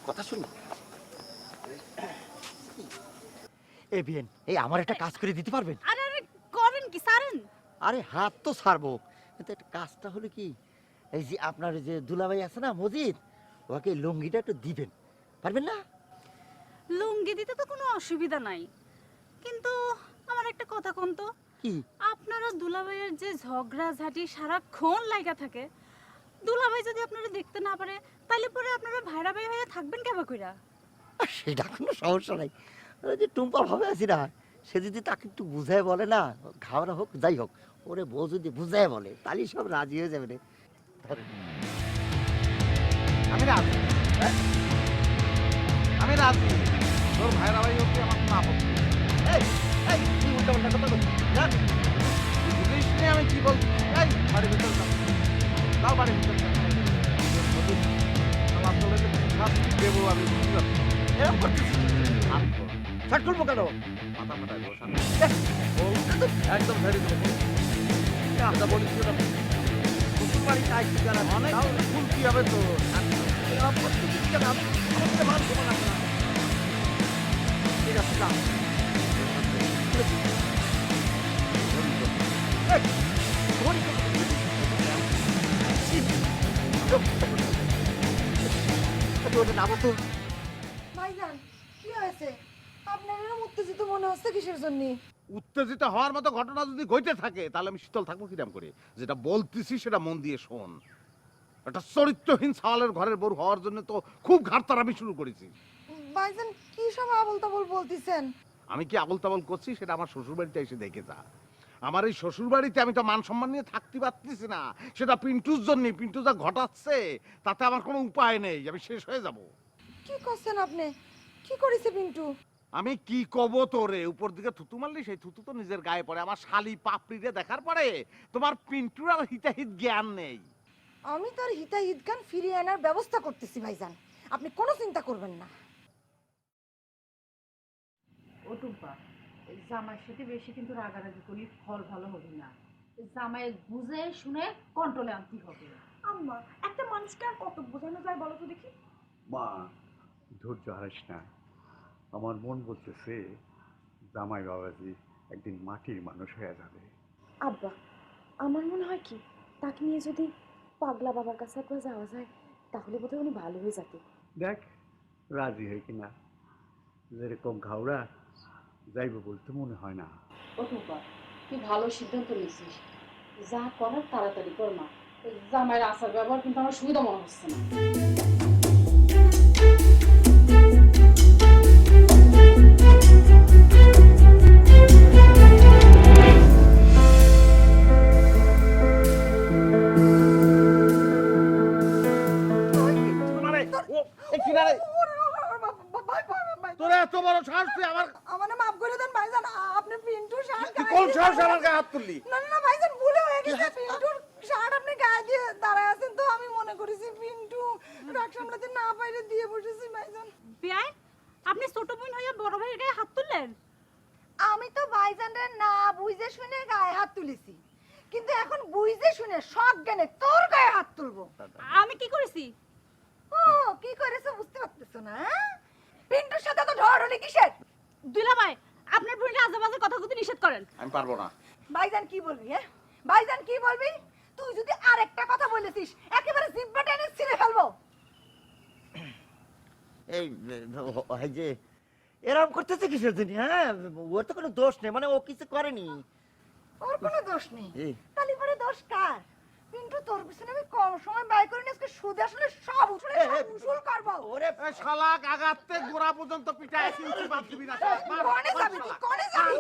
কথা শুনি, এ বিয়েন, এই আমার একটা কাজ করে দিতে পারবেন? আরে আরে করেন কি সারেন? আরে হাত তো ছাড়বো, কিন্তু একটা কাজটা হলো কি, এই যে আপনার যে দুলাভাই আছে না মজিদ, ওকে লুঙ্গিটা একটু দিবেন, পারবেন না? লুঙ্গি দিতে তো কোনো অসুবিধা নাই, কিন্তু আমার একটা কথা কোন তো, কি? আপনারা দুলাভাইয়ের যে ঝগড়া ঝাঁটি সারাক্ষণ লাগা থাকে, দুলাভাই যদি আপনারা দেখতে না পারে, তাহলে পরে আপনারা ভাইরা ভাই হয়ে থাকবেন কেবা কইরা? সেটা কোনো সমস্যা নাই। ওই যে টুম্পা ভাবে আছি না, সে যদি তাকে একটু বুঝায় বলে না, ঘাওড়া হোক যাই হোক, ওরে বউ যদি বুঝায় বলে, তাহলে সব রাজি হয়ে যাবে রে। আমি রাজি, আমি রাজি। তোর ভাইরা ভাই হচ্ছে আমার কোনো আপত্তি নেই। এই এই তুই উল্টা পাল্টা কথা বলছিস না? তুই বুঝিস নি আমি কি বলছি? এই বাড়ির ভিতর যাও, যাও বাড়ির ভিতর যাও। আমার চলে যে শাস্তি দেবো আমি বুঝতে পারছি। এরকম করছিস ছাট করবো কেন? মাথা ফাটাই বসা একদম ধরে দেবো। আমরা বলিস না শ্বশুর বাড়ি তাই কি জানা অনেক ভুল কি হবে তো? ঠিক আছে যা। এই, ধরি ওটা নামো তো। ভাইজান কি হয়েছে? আপনার এরকম উত্তেজিত মনে হচ্ছে কিসের জন্য? উত্তেজিত হওয়ার মতো ঘটনা যদি ঘটে থাকে তাহলে আমি শীতল থাকবো কিরাম করে? যেটা বলতেছি সেটা মন দিয়ে শোন। একটা চরিত্রহীন সাওয়ালের ঘরের বউ হওয়ার জন্য তো খুব ঘাটতারামি শুরু করেছি। ভাইজান কি সব আবল তাবল বলতেছেন? আমি কি আবল তাবল করছি সেটা আমার শ্বশুর বাড়িতে এসে দেখে যা। আমার এই শ্বশুর বাড়িতে আমি তো মান সম্মান নিয়ে থাকতে পারতেছি না, সেটা পিন্টুর জন্য। পিন্টু যা ঘটাচ্ছে তাতে আমার কোনো উপায় নেই, আমি শেষ হয়ে যাব। কি করছেন আপনি? কি করেছে পিন্টু? আমি কি কব তোরে? উপর দিকে থুতু মারলি, সেই থুতু তো নিজের গায়ে পড়ে। আমার শালি পাপড়িরে দেখার পরে তোমার পিন্টুর আর হিতাহিত জ্ঞান নেই। আমি তার হিতাহিত জ্ঞান ফিরিয়ে আনার ব্যবস্থা করতেছি ভাইজান, আপনি কোনো চিন্তা করবেন না। ও টুম্পা, এই জামাইয়ের সাথে বেশি কিন্তু রাগারাগি করলে ফল ভালো হবে না। জামাই বুঝে শুনে কন্ট্রোলে আনতে হবে। আম্মা, একটা মানুষকে আর কত বোঝানো যায় বলো তো দেখি? মা ধৈর্য হারাইস না। আমার মন বলতেছে জামাই বাবাজি একদিন মাটির মানুষ হয়ে যাবে। আব্বা, আমার মনে হয় কি তাকে নিয়ে যদি পাগলা বাবার কাছে একবার যাওয়া যায় তাহলে বোধহয় উনি ভালো হয়ে যেত। দেখ রাজি হয় কিনা। যেরকম ঘাওড়া যাইব বলতে মনে হয় না। ও টুম্পা, তুই ভালো সিদ্ধান্ত নিয়েছিস, যা করার তাড়াতাড়ি কর মা। জামাইয়ের আচার ব্যবহার কিন্তু আমার সুবিধা মনে হচ্ছে না। তোরা এত বড় সাহস তুই আমার আমারে মাফ করে দেন ভাইজান, আপনি পিন্টুর শার্ট তুই কোন সাহস আমার গায়ে হাত তুললি? না না না ভাইজান, ভুলে হয়ে গেছে। পিন্টুর শার্ট আপনি গায়ে দিয়ে দাঁড়ায় আছেন তো আমি মনে করেছি পিন্টু রাগ সামলাতে না পাইলে দিয়ে বসেছি ভাইজান। বেআই, আপনি ছোট বোন হয়ে বড় ভাইয়ের গায়ে হাত তুললেন? আমি তো ভাইজানের না বুঝে শুনে গায়ে হাত তুলেছি, কিন্তু এখন বুঝে শুনে সব জ্ঞানে তোর গায়ে হাত তুলবো। আমি কি করেছি? ও কি করেছে বুঝতে পারতেছো না? পিন্টুর সাথে তো ঝড় হলি কিসের? দুলাভাই, আপনার বোনকে আজে বাজে কথা বলতে নিষেধ করেন। আমি পারবো না। ভাইজান কি বলবি? হ্যাঁ ভাইজান কি বলবি? তুই যদি আরেকটা কথা বলেছিস একেবারে জিব্বা টেনে ছিঁড়ে ফেলবো। এই ওই যে এরকম করতেছে কিসের জন্য? হ্যাঁ, ওর তো কোনো দোষ নেই, মানে ও কিছু করেনি। ওর কোনো দোষ নেই, এই। তাহলে পরে দোষ কার? পিন্টু তোর পিছনে আমি কম সময় ব্যয় করিনি, আজকে সুদে আসলে সব উসুল করবো। ওরে এই শালা আগাতে গোড়া পর্যন্ত পিটায় চিনতে বাদ দিবি না। কনে যাবি তুই? কনে যাবি?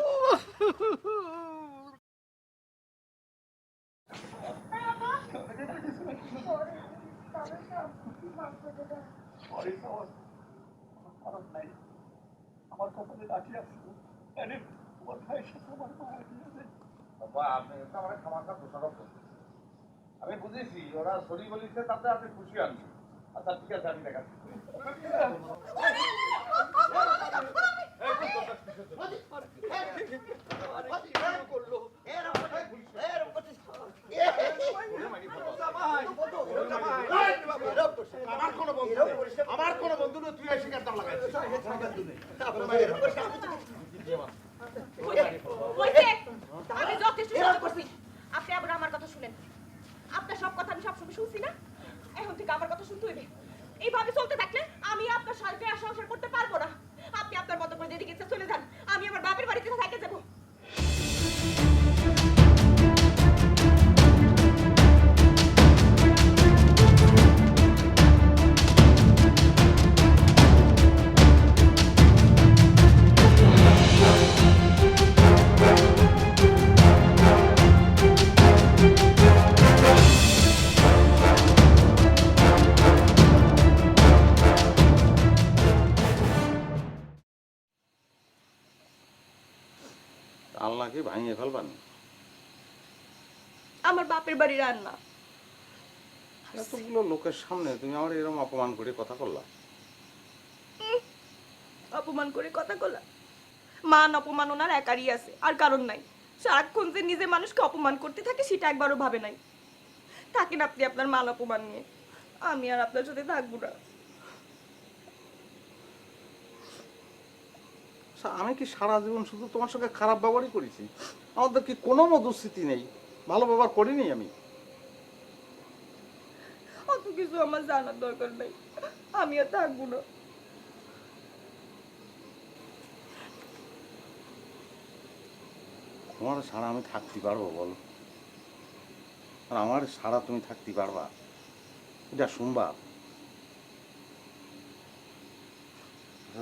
আমার কপালে রাখি আছে, তোমার ভাইয়ের সাথে আমার মায়া দিয়েছে। বাবা, আপনি এটা আমার খামাখা দোষারোপ করছেন। আমি বুঝেছি ওরা সরি বলিছে, তাতে আপনি খুশি হন। আচ্ছা ঠিক আছে, আমি দেখাচ্ছি। আমার কোনো বন্ধু নেই, তুই এসে কেন লাগাইছিস? আমি যথেষ্ট সহ্য করছি। আপনি আবার আমার কথা শুনেন। আপনার সব কথা আমি সবসময় শুনছি না, এখন থেকে আমার কথা শুনতে হইবে। এইভাবে চলতে থাকলে আমি আপনার সাথে আর সংসার করতে পারবো না। আপনি আপনার মতো করে যেদিকে ইচ্ছা চলে যান, আমি আমার বাপের বাড়িতে থেকে যাবো। আল্লাহ কি ভাঙিয়ে ফেলবান? আমার বাপের বাড়ির রান্না। এতগুলো লোকের সামনে তুমি আমার এরকম অপমান করে কথা বললা? অপমান করে কথা বলা? মান অপমান ওনার একারই আছে, আর কারণ নাই। সারাক্ষণ যে নিজে মানুষকে অপমান করতে থাকে সেটা একবারও ভাবে নাই। থাকেন আপনি আপনার মান অপমান নিয়ে, আমি আর আপনার সাথে থাকবো না। আমি কি সারা জীবন শুধু তোমার সঙ্গে খারাপ ব্যবহারই করেছি? আমাদের কি কোনো মধুস্মৃতি নেই? ভালো ব্যবহার করিনি আমি? অত কিছু আমার জানার দরকার নাই। আমিও থাকবো না। তোমার ছাড়া আমি থাকতে পারবো বলো? আর আমার ছাড়া তুমি থাকতে পারবা? এটা শুনবা?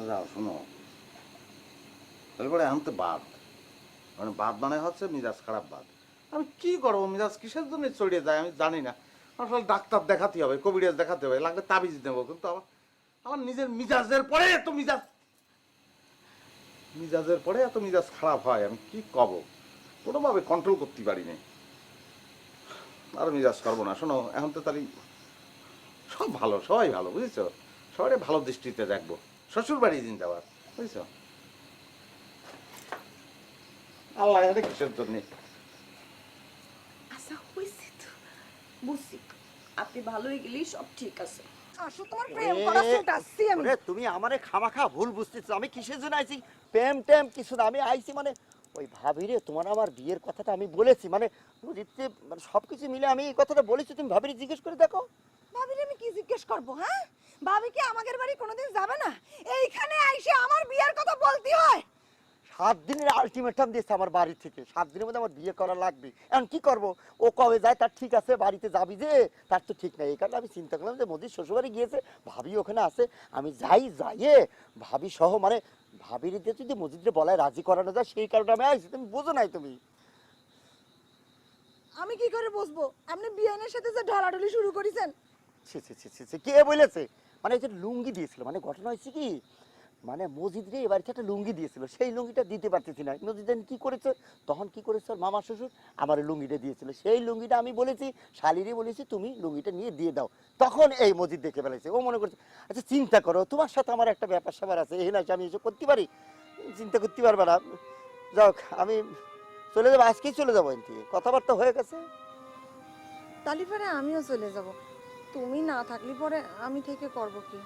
যাও শোনো, তারপরে আনতে বাদ, মানে বাদ মানে হচ্ছে মিজাজ খারাপ বাদ। আমি কি করবো, মিজাজ কিসের জন্য চড়িয়ে যায় আমি জানি না। আসলে ডাক্তার দেখাতে হবে, কবিরাজ দেখাতে হবে, লাগলে তাবিজ দেবো, কিন্তু আমার নিজের মিজাজের পরে এত মিজাজের পরে এত মিজাজ খারাপ হয়, আমি কি কব, কোনোভাবে কন্ট্রোল করতে পারি না। আর মিজাজ করবো না। শোনো, এখন তো তাহলে সব ভালো, সবাই ভালো, বুঝেছো? সবাই ভালো দৃষ্টিতে দেখবো। শ্বশুর বাড়ি দিন যাবার, বুঝেছো? আল্লাহ জানে কিসের জন্যে। আচ্ছা হইছে তো, বুঝছি, আপনি ভালো হয়ে গেলেই সব ঠিক আছে। আসো তোমার প্রেম করা সুট আসছি আমি। ওরে, তুমি আমারে খামাখা ভুল বুঝতেছো। আমি কিসের জন্য আইছি? প্রেম টেম কিছু না, আমি আইছি মানে ওই ভাবিরে তোমার আমার বিয়ের কথাটা আমি বলেছি, মানে বুঝতে মানে সবকিছু মিলে আমি এই কথাটা বলেছি। তুমি ভাবিরে জিজ্ঞেস করে দেখো। ভাবিরে আমি কি জিজ্ঞেস করব? হ্যাঁ, ভাবি কি আমাদের বাড়ি কোনোদিন যাবে না? এইখানে আইসে আমার বিয়ের কথা বলতে হয়? 7 দিনের আলটিমেটাম দিয়েছে আমার বাড়ি থেকে, 7 দিনের মধ্যে আমার বিয়ে করা লাগবে। এখন কি করব? ও কবে যায় তার ঠিক আছে, বাড়িতে যাবি যে তার তো ঠিক নাই। এই কারণে আমি চিন্তা করলাম যে মোদির শ্বশুরবাড়ি গিয়েছে, ভাবি ওখানে আছে, আমি যাইয়ে ভাবি সহ মানে ভাবির দিয়ে যদি মসজিদে বলায় রাজি করানো যায়, সেই কারণে আমি আইছি। তুমি বোঝো নাই তুমি? আমি কি করে বসবো? আপনি বিয়ানের সাথে যে ঢলাঢলি শুরু করেছেন। ছি, কে বলেছে? মানে এই যে লুঙ্গি দিয়েছিল, মানে ঘটনা হয়েছে কি, মানে মসজিদ রে এবার একটা লুঙ্গি দিয়েছিল, সেই লুঙ্গিটা দিতে পারতেছি না। মসজিদ কি করেছে, তখন কি করেছে, ওর মামা শ্বশুর আমার লুঙ্গিটা দিয়েছিল, সেই লুঙ্গিটা আমি বলেছি শালিরে বলেছি তুমি লুঙ্গিটা নিয়ে দিয়ে দাও, তখন এই মসজিদ দেখে ফেলেছে। ও মনে করছে আচ্ছা চিন্তা করো, তোমার সাথে আমার একটা ব্যাপার স্যাপার আছে, এই না আমি এসব করতে পারি? চিন্তা করতে পারবে না। যাও, আমি চলে যাবো, আজকেই চলে যাবো। এনকি কথাবার্তা হয়ে গেছে। তালি পরে আমিও চলে যাব। তুমি না থাকলে পরে আমি থেকে করব কি?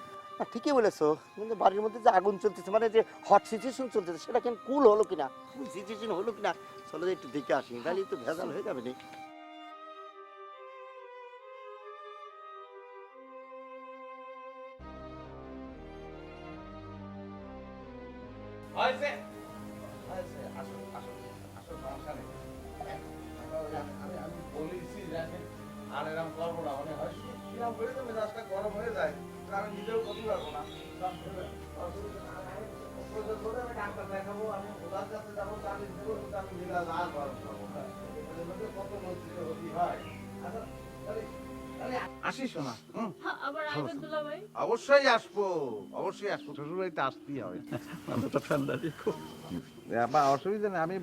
ঠিকই বলেছো, কিন্তু বাড়ির মধ্যে যে আগুন চলতেছে, মানে যে হট সিচুয়েশন চলতেছে, সেটা কেন কুল হলো কিনা, কুল সিচুয়েশন হলো কিনা, চলো একটু দেখে আসি, তাহলে তো ভেজাল হয়ে যাবে না। হয়েছে হয়েছে, আসো আসো আসো, সমস্যা নেই। আমি বলেছি দেখেন, আর এরকম করবো না, মানে হয় কিরম করে তো মেজাজটা গরম হয়ে যায়, আমি নিজেও করতে পারবো না। প্রয়োজন হলে আমি ডাক্তার দেখাবো, আমি ওনার কাছে যাবো, তাবিজ দেবো, কিন্তু আমি মেজাজ আর গরম করবো না। এদের মধ্যে কত মন্ত্রী হতে হয়। আচ্ছা, তাহলে আসিস না। আবার আইবেন দুলাভাই? অবশ্যই আসবো, অবশ্যই আসবো, শ্বশুর বাড়িতে আসতেই হবে। মাথাটা ঠান্ডা রেখো। বা অসুবিধা নেই, আমি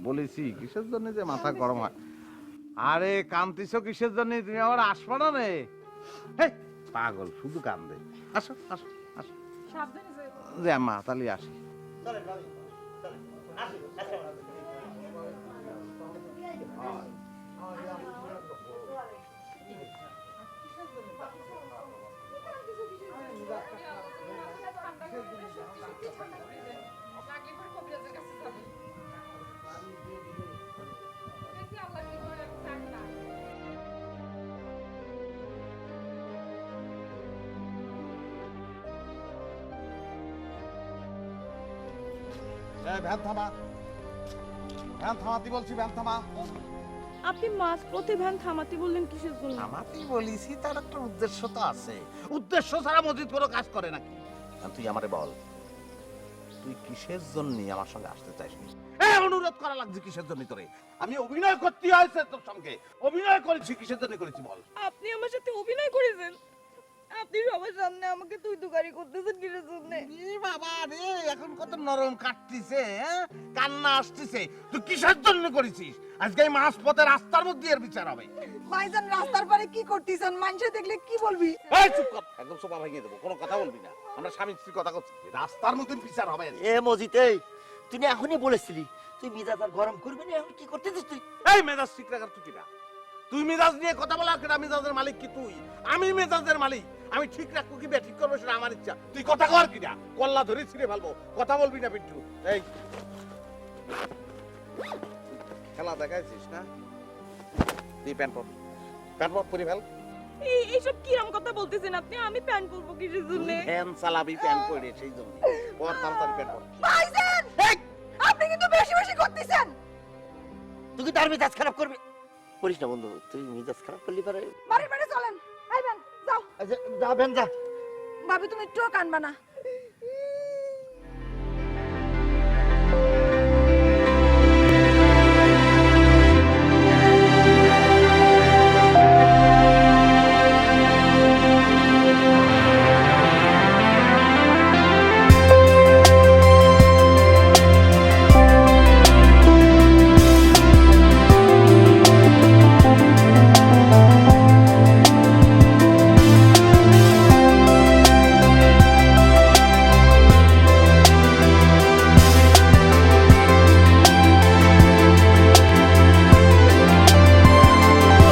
বলেছি কিসের জন্য যে মাথা গরম হয়। আরে কান্তিছো কিসের জন্য? তুমি আবার আসবো না রে? হেই, পাগল, শুধু কান্দে। আসো আসো আসো, সাবধানে যাই। যে মা তাহলে আসি। ভ্যান থামা, ভ্যান থামাতে বলছি, ভ্যান থামা। আপনি মাছ পথে ভ্যান থামাতে বললেন কিসের জন্য? থামাতেই বলিছি, তার একটা উদ্দেশ্য তো আছে। উদ্দেশ্য ছাড়া মসজিদ কোনো কাজ করে নাকি? তুই আমারে বল, তুই কিসের জন্য আমার সঙ্গে আসতে চাইছিস? অনুরোধ করা লাগছে কিসের জন্য তোরে? আমি অভিনয় করতে হয়েছে তোর সঙ্গে, অভিনয় করেছি, কিসের জন্য করেছি বল? আপনি আমার সাথে অভিনয় করেছেন, আপনি সবার সামনে আমাকে তুই তুকারি করতেছেন কিসের জন্য? বাবা রে, এখন কত নরম কাটতিছে, কান্না আসতেছে। তুই কিসের জন্য করেছিস? আজকে এই মাছ পথে রাস্তার মধ্যে এর বিচার হবে। ভাইজান রাস্তার পারে কি করতেছেন? মানুষে দেখলে কি বলবি? এই চুপ কর, একদম সোফা ভেঙে দেবো, কোনো কথা বলবি না। আমরা স্বামী স্ত্রী কথা করছি, রাস্তার মধ্যে বিচার হবে। এ মসজিদ, এই তুই না এখনই বলেছিলি তুই মেজাজ আর গরম করবি না, এখন কি করতেছিস তুই? এই মেজাজ ঠিক রাখার তুই কিনা? তুই মেজাজ নিয়ে কথা বলা কেনা? মেজাজের মালিক কি তুই? আমি মেজাজের মালিক, আমি ঠিক রাখবো কি ঠিক করবো সেটা আমার ইচ্ছা। তুই কথা কর কিনা? কল্লা ধরে ছিঁড়ে ফেলবো, কথা বলবি না বিট্টু। এই খেলা দেখাইছিস না? তুই প্যান্ট পর, প্যান্ট পর পরে ফেল। এইসব কিরম কথা বলতেছেন আপনি? আমি প্যান্ট পরবো কিসের জন্য? ফ্যান চালাবি প্যান্ট পরে সেই জন্য পর তাড়াতাড়ি প্যান্ট পর। ভাইজান আপনি কিন্তু বেশি বেশি করতেছেন। তুই কি তার মেজাজ খারাপ করবি? করিস না বন্ধু, তুই মেজাজ খারাপ করলি পারে। বাড়ি বাড়ি চলেন, আইবেন যাও। যাবেন যা। ভাবি তুমি একটুও কানবা না।